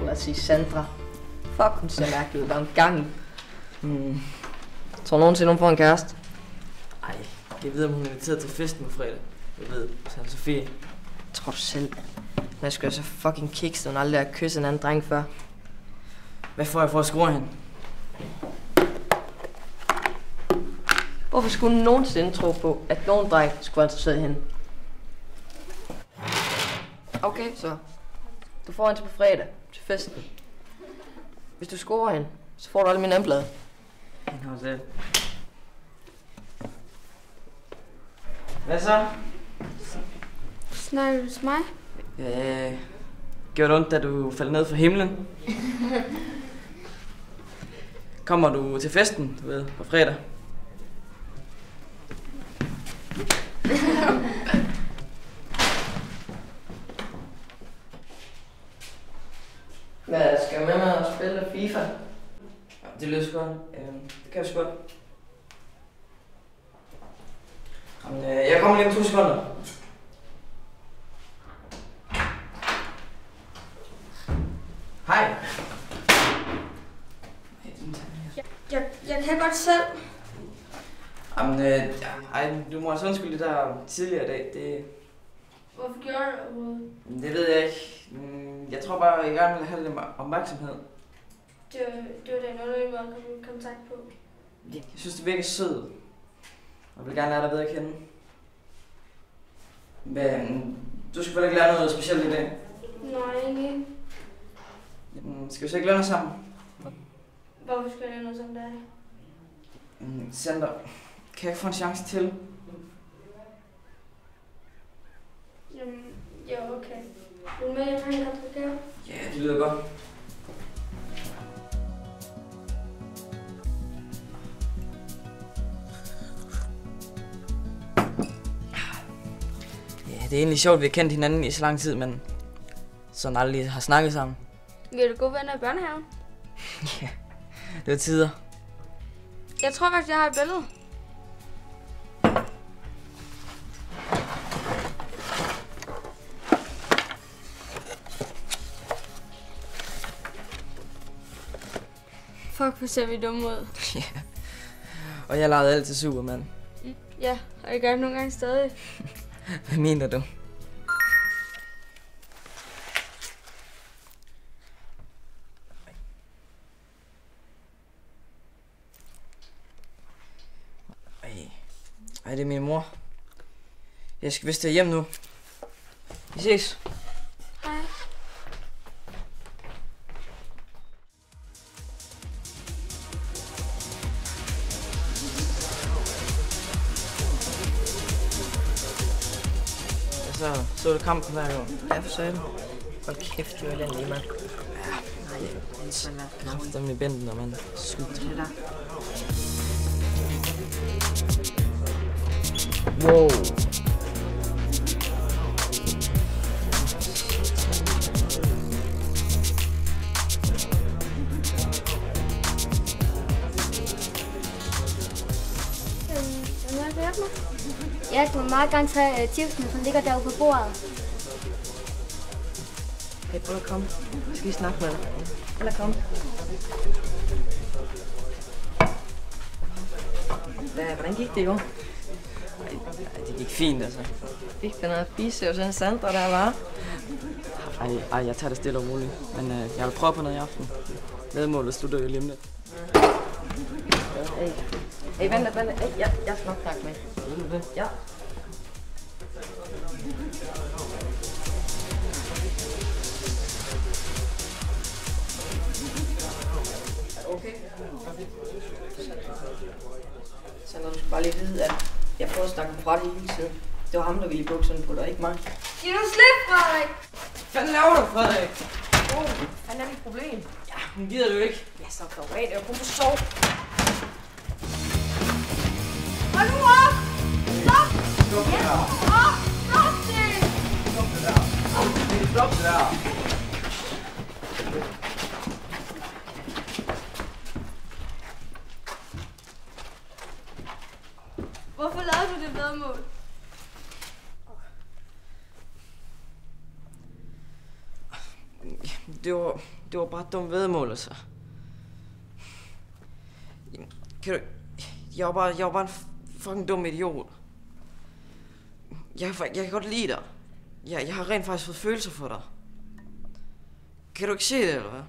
lad os sige Sandra. Fuck, hun ser mærkelig ud. Der er en gang. Tror nogensinde, hun får en kæreste? Ej, jeg ved, om hun er inviteret til festen på fredag. Jeg ved, Sanne Sofie. Tror du selv? Jeg skulle så fucking kikset, hun aldrig har kysset en anden dreng før. Hvad får jeg for at score hende? Hvorfor skulle hun nogensinde tro på, at nogen dreng skulle være interesseret i hende? Okay, så. Du får hende til på fredag, til festen. Hvis du scorer hende, så får du alle mine emblade. Hende har selv. Hvad så? Snakker du til mig? Gjorde det ondt, da du faldt ned fra himlen? Kommer du til festen, du ved, på fredag? Hvad, skal jeg med mig og spille FIFA? Ja, det lyder sgu godt. Det kan jeg sgu godt. Jamen, jeg kommer lige om 2 sekunder. Hej. Jeg kan godt selv. Jamen, du må også undskylde det der tidligere i dag. Hvorfor gjorde du det overhovedet? Det ved jeg ikke. Jeg tror bare, jeg gerne vil have lidt opmærksomhed. Det var da en underlig måde at komme i kontakt på. Jeg synes, det virker sød. Jeg vil gerne lære dig bedre at kende. Men du skal vel ikke lære noget specielt i dag? Nej, egentlig ikke. Skal vi så ikke lønne os sammen? Hvorfor skal jeg noget som dig? Sander, kan jeg få en chance til? Jamen, ja, okay. Du er med, jeg har en kontragave? Ja, det lyder godt. Ja, det er egentlig sjovt, at vi har kendt hinanden i så lang tid, men sådan aldrig har snakket sammen. Vi er da gode venner i børnehaven. Ja, det var tider. Jeg tror faktisk, jeg har et billede. Fuck, hvor ser vi dumme ud. Ja, og jeg legede altid Superman. Ja, og jeg gør det nogle gange stadig. Hvad mener du? Ej, det er min mor. Jeg skal vist hjem nu. Vi ses. Hej. Så du kampen hver gang? Ja, for søren. Hold kæft, du er elendig, mand. Kræfter med bænden, og man skyder. Det der. Wow. Ja, du må meget gerne tage chipsene, som ligger derude på bordet. Hey, prøv at komme. Jeg skal lige snakke med dig. Eller kom. Hvordan gik det i år? Det gik fint, altså. Fik den her bise og sådan Sandra, der var. Ej, jeg tager det stille og roligt. Men jeg vil prøve på noget i aften. Vedmålet slutter jo lige om lidt. Hey, vent. Hey, jeg skal nok snakke med. Ved du det? Ja. Okay. Sandra, du skal bare lige vide, at jeg prøver at snakke fra det hele tiden. Det var ham, der ville i bukserne på dig, ikke mig. Giv nu slip, Frederik! Hvad laver du, Frederik? Han er mit problem. Ja, hun gider du ikke. Ja, så dog af, det er kun for sov. Hold nu op! Stop! Stop det der. Stop det! Stop det der. Stop det der. Hvorfor lavede du det vedmål? det var bare et dumt væddemål, altså. Kan du... Jeg var bare en fucking dum idiot. Jeg kan godt lide dig. Jeg har rent faktisk fået følelser for dig. Kan du ikke se det, eller hvad?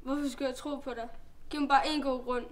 Hvorfor skal jeg tro på dig? Giv mig bare en god grund.